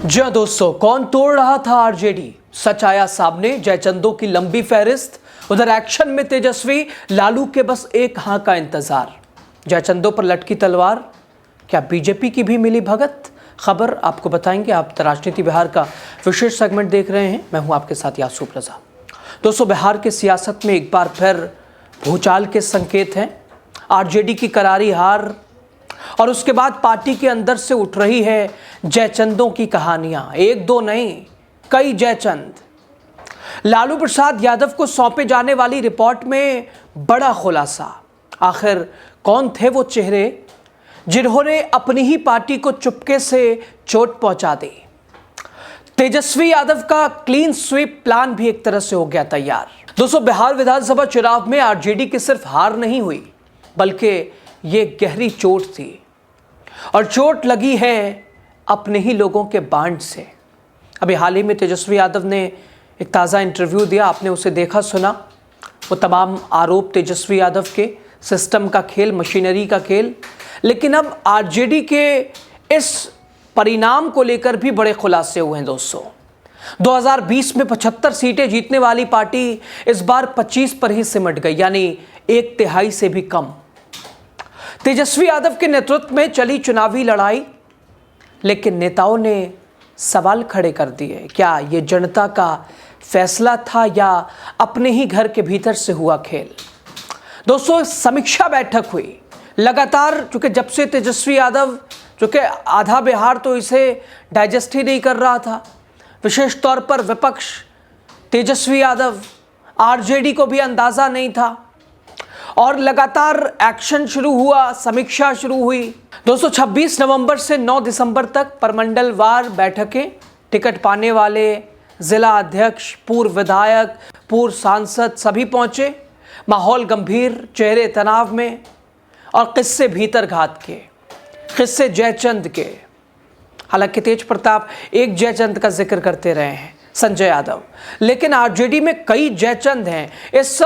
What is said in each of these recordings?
जी हाँ दोस्तों, कौन तोड़ रहा था आरजेडी? सच आया सामने, जयचंदों की लंबी फहरिस्त। उधर एक्शन में तेजस्वी, लालू के बस एक हाँ का इंतजार। जयचंदों पर लटकी तलवार, क्या बीजेपी की भी मिली भगत? खबर आपको बताएंगे। आप राजनीति बिहार का विशेष सेगमेंट देख रहे हैं। मैं हूं आपके साथ यासूब रजा। दोस्तों, बिहार की सियासत में एक बार फिर भूचाल के संकेत हैं। आरजेडी की करारी हार और उसके बाद पार्टी के अंदर से उठ रही है जयचंदों की कहानियां। एक दो नहीं, कई जयचंद। लालू प्रसाद यादव को सौंपे जाने वाली रिपोर्ट में बड़ा खुलासा। आखिर कौन थे वो चेहरे जिन्होंने अपनी ही पार्टी को चुपके से चोट पहुंचा दी? तेजस्वी यादव का क्लीन स्वीप प्लान भी एक तरह से हो गया तैयार। दोस्तों, बिहार विधानसभा चुनाव में आरजेडी की सिर्फ हार नहीं हुई, बल्कि ये गहरी चोट थी। और चोट लगी है अपने ही लोगों के बांड से। अभी हाल ही में तेजस्वी यादव ने एक ताज़ा इंटरव्यू दिया, आपने उसे देखा सुना। वो तमाम आरोप तेजस्वी यादव के, सिस्टम का खेल, मशीनरी का खेल। लेकिन अब आरजेडी के इस परिणाम को लेकर भी बड़े खुलासे हुए हैं दोस्तों। 2020 में 75 सीटें जीतने वाली पार्टी इस बार 25 पर ही सिमट गई, यानी एक तिहाई से भी कम। तेजस्वी यादव के नेतृत्व में चली चुनावी लड़ाई, लेकिन नेताओं ने सवाल खड़े कर दिए। क्या ये जनता का फैसला था या अपने ही घर के भीतर से हुआ खेल? दोस्तों, समीक्षा बैठक हुई लगातार, चूंकि जब से तेजस्वी यादव, चूंकि आधा बिहार तो इसे डाइजेस्ट ही नहीं कर रहा था, विशेष तौर पर विपक्ष, तेजस्वी यादव, आरजेडी को भी अंदाजा नहीं था। और लगातार एक्शन शुरू हुआ, समीक्षा शुरू हुई। दोस्तों, 26 नवंबर से 9 दिसंबर तक परमंडलवार बैठकें, टिकट पाने वाले जिला अध्यक्ष, पूर्व विधायक, पूर्व सांसद सभी पहुंचे। माहौल गंभीर, चेहरे तनाव में, और किस्से भीतर घात के, किस्से जयचंद के। हालांकि तेज प्रताप एक जयचंद का जिक्र करते रहे हैं, संजय यादव, लेकिन आरजेडी में कई जयचंद हैं। इस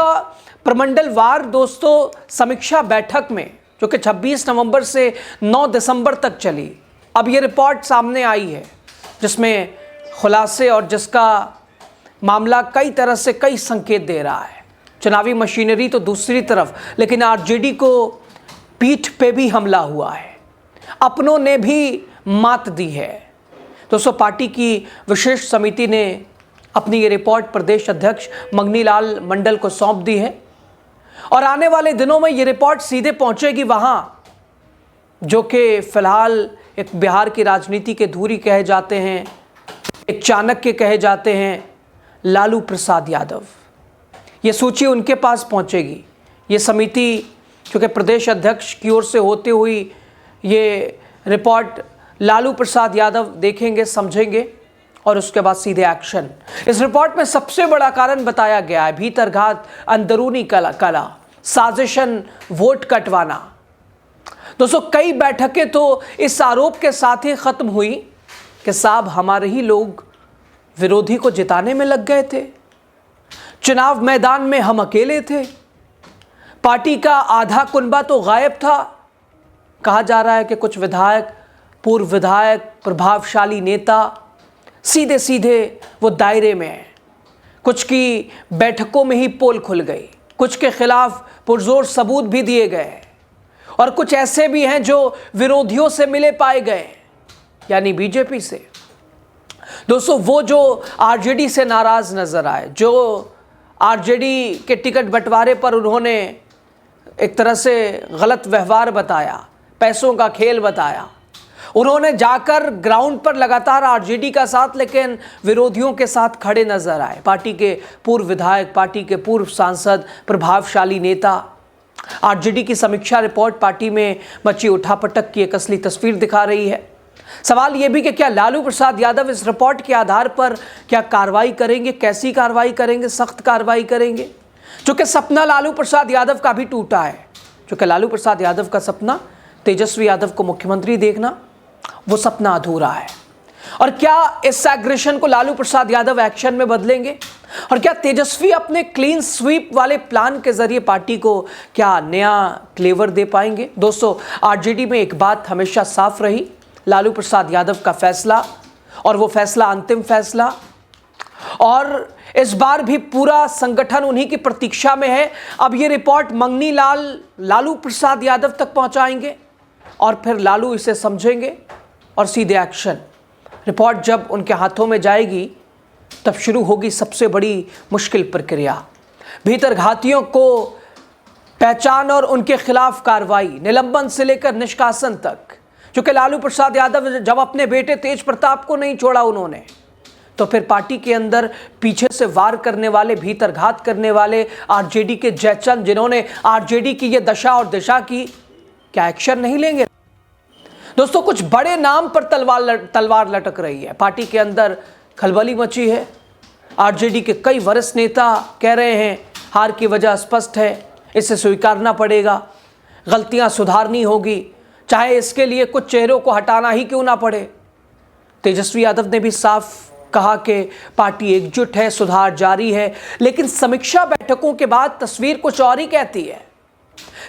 प्रमंडलवार दोस्तों समीक्षा बैठक में, जो कि 26 नवंबर से 9 दिसंबर तक चली, अब ये रिपोर्ट सामने आई है, जिसमें खुलासे और जिसका मामला कई तरह से कई संकेत दे रहा है। चुनावी मशीनरी तो दूसरी तरफ, लेकिन आरजेडी को पीठ पे भी हमला हुआ है, अपनों ने भी मात दी है। दोस्तों, पार्टी की विशेष समिति ने अपनी ये रिपोर्ट प्रदेश अध्यक्ष मंगनी लाल मंडल को सौंप दी है, और आने वाले दिनों में ये रिपोर्ट सीधे पहुंचेगी वहां, जो कि फिलहाल एक बिहार की राजनीति के धुरी कहे जाते हैं, एक चाणक्य कहे जाते हैं, लालू प्रसाद यादव। ये सूची उनके पास पहुंचेगी। ये समिति, चूँकि प्रदेश अध्यक्ष की ओर से होते हुई ये रिपोर्ट लालू प्रसाद यादव देखेंगे, समझेंगे, और उसके बाद सीधे एक्शन। इस रिपोर्ट में सबसे बड़ा कारण बताया गया है भीतरघात, अंदरूनी कला, साजिशन, वोट कटवाना। दोस्तों, कई बैठकें तो इस आरोप के साथ ही खत्म हुई कि साहब, हमारे ही लोग विरोधी को जिताने में लग गए थे, चुनाव मैदान में हम अकेले थे, पार्टी का आधा कुनबा तो गायब था। कहा जा रहा है कि कुछ विधायक, पूर्व विधायक, प्रभावशाली नेता सीधे सीधे वो दायरे में हैं। कुछ की बैठकों में ही पोल खुल गई, कुछ के खिलाफ पुरजोर सबूत भी दिए गए, और कुछ ऐसे भी हैं जो विरोधियों से मिले पाए गए, यानी बीजेपी से। दोस्तों, वो जो आरजेडी से नाराज नजर आए, जो आरजेडी के टिकट बंटवारे पर उन्होंने एक तरह से गलत व्यवहार बताया, पैसों का खेल बताया, उन्होंने जाकर ग्राउंड पर लगातार आरजेडी का साथ, लेकिन विरोधियों के साथ खड़े नजर आए। पार्टी के पूर्व विधायक, पार्टी के पूर्व सांसद, प्रभावशाली नेता। आरजेडी की समीक्षा रिपोर्ट पार्टी में मची उठापटक की एक असली तस्वीर दिखा रही है। सवाल यह भी कि क्या लालू प्रसाद यादव इस रिपोर्ट के आधार पर क्या कार्रवाई करेंगे? कैसी कार्रवाई करेंगे? सख्त कार्रवाई करेंगे? चूंकि सपना लालू प्रसाद यादव का भी टूटा है, चूंकि लालू प्रसाद यादव का सपना तेजस्वी यादव को मुख्यमंत्री देखना, वो सपना अधूरा है। और क्या इस एग्रेशन को लालू प्रसाद यादव एक्शन में बदलेंगे? और क्या तेजस्वी अपने क्लीन स्वीप वाले प्लान के जरिए पार्टी को क्या नया क्लेवर दे पाएंगे? दोस्तों, आरजेडी में एक बात हमेशा साफ रही, लालू प्रसाद यादव का फैसला और वो फैसला अंतिम फैसला, और इस बार भी पूरा संगठन उन्हीं की प्रतीक्षा में है। अब ये रिपोर्ट मंगनी लाल लालू प्रसाद यादव तक पहुंचाएंगे और फिर लालू इसे समझेंगे और सीधे एक्शन। रिपोर्ट जब उनके हाथों में जाएगी तब शुरू होगी सबसे बड़ी मुश्किल प्रक्रिया, भीतरघातियों को पहचान और उनके खिलाफ कार्रवाई, निलंबन से लेकर निष्कासन तक। क्योंकि लालू प्रसाद यादव जब अपने बेटे तेज प्रताप को नहीं छोड़ा उन्होंने, तो फिर पार्टी के अंदर पीछे से वार करने वाले, भीतरघात करने वाले आरजेडी के जयचंद, जिन्होंने आरजेडी की ये दशा और दिशा की, क्या एक्शन नहीं लेंगे? दोस्तों, कुछ बड़े नाम पर तलवार लटक रही है। पार्टी के अंदर खलबली मची है। आरजेडी के कई वरिष्ठ नेता कह रहे हैं हार की वजह स्पष्ट है, इसे स्वीकारना पड़ेगा, गलतियां सुधारनी होगी, चाहे इसके लिए कुछ चेहरों को हटाना ही क्यों ना पड़े। तेजस्वी यादव ने भी साफ कहा कि पार्टी एकजुट है, सुधार जारी है। लेकिन समीक्षा बैठकों के बाद तस्वीर कुछ और ही कहती है।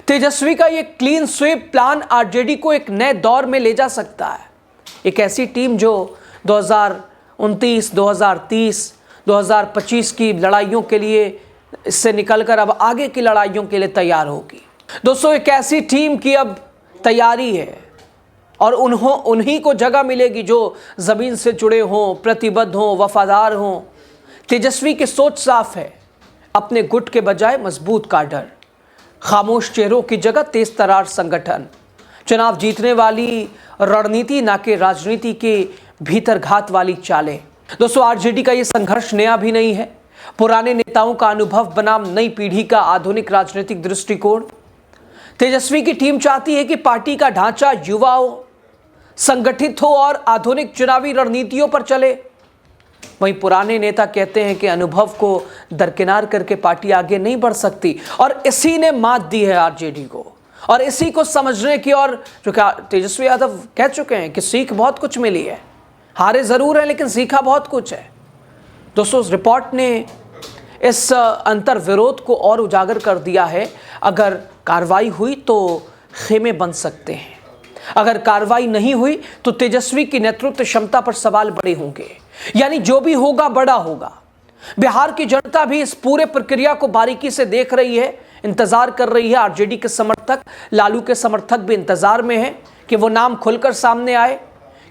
तेजस्वी का ये क्लीन स्वीप प्लान आरजेडी को एक नए दौर में ले जा सकता है। एक ऐसी टीम जो 2029, 2030, 2025 की लड़ाइयों के लिए इससे निकलकर अब आगे की लड़ाइयों के लिए तैयार होगी। दोस्तों, एक ऐसी टीम की अब तैयारी है और उन्हीं को जगह मिलेगी जो जमीन से जुड़े हों, प्रतिबद्ध हों, वफादार हों। तेजस्वी की सोच साफ है, अपने गुट के बजाय मजबूत काडर, खामोश चेहरों की जगह तेज तरार संगठन, चुनाव जीतने वाली रणनीति ना कि राजनीति के भीतरघात वाली चालें। दोस्तों, आरजेडी का ये संघर्ष नया भी नहीं है। पुराने नेताओं का अनुभव बनाम नई पीढ़ी का आधुनिक राजनीतिक दृष्टिकोण। तेजस्वी की टीम चाहती है कि पार्टी का ढांचा युवाओं, संगठित हो और आधुनिक चुनावी रणनीतियों पर चले। वहीं पुराने नेता कहते हैं कि अनुभव को दरकिनार करके पार्टी आगे नहीं बढ़ सकती, और इसी ने मात दी है आरजेडी को, और इसी को समझने की, और जो कि तेजस्वी यादव कह चुके हैं कि सीख बहुत कुछ मिली है। हारे जरूर है लेकिन सीखा बहुत कुछ है। दोस्तों, इस रिपोर्ट ने इस अंतर विरोध को और उजागर कर दिया है। अगर कार्रवाई हुई तो खेमे बन सकते हैं, अगर कार्रवाई नहीं हुई तो तेजस्वी की नेतृत्व क्षमता पर सवाल बड़े होंगे। यानी जो भी होगा बड़ा होगा। बिहार की जनता भी इस पूरे प्रक्रिया को बारीकी से देख रही है, इंतजार कर रही है। आरजेडी के समर्थक, लालू के समर्थक भी इंतजार में हैं कि वो नाम खुलकर सामने आए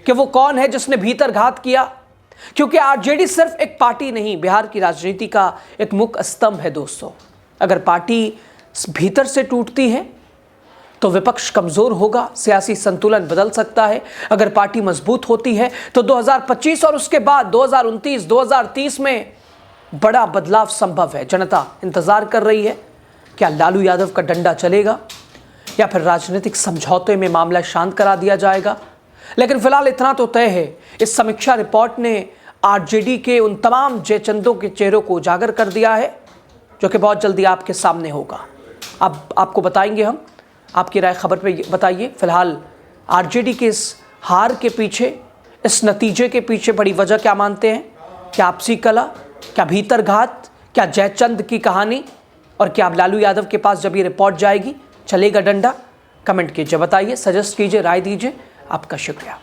कि वो कौन है जिसने भीतरघात किया। क्योंकि आरजेडी सिर्फ एक पार्टी नहीं, बिहार की राजनीति का एक मुख्य स्तंभ है। दोस्तों, अगर पार्टी भीतर से टूटती है तो विपक्ष कमजोर होगा, सियासी संतुलन बदल सकता है। अगर पार्टी मजबूत होती है तो 2025 और उसके बाद 2029, 2030 में बड़ा बदलाव संभव है। जनता इंतजार कर रही है, क्या लालू यादव का डंडा चलेगा या फिर राजनीतिक समझौते में मामला शांत करा दिया जाएगा। लेकिन फिलहाल इतना तो तय है, इस समीक्षा रिपोर्ट ने आरजेडी के उन तमाम जयचंदों के चेहरों को उजागर कर दिया है, जो कि बहुत जल्दी आपके सामने होगा। अब आपको बताएंगे हम, आपकी राय खबर पे बताइए। फिलहाल आरजेडी के इस हार के पीछे, इस नतीजे के पीछे बड़ी वजह क्या मानते हैं? क्या आपसी कला, क्या भीतरघात, क्या जयचंद की कहानी, और क्या अब लालू यादव के पास जब ये रिपोर्ट जाएगी चलेगा डंडा? कमेंट कीजिए, बताइए, सजेस्ट कीजिए, राय दीजिए। आपका शुक्रिया।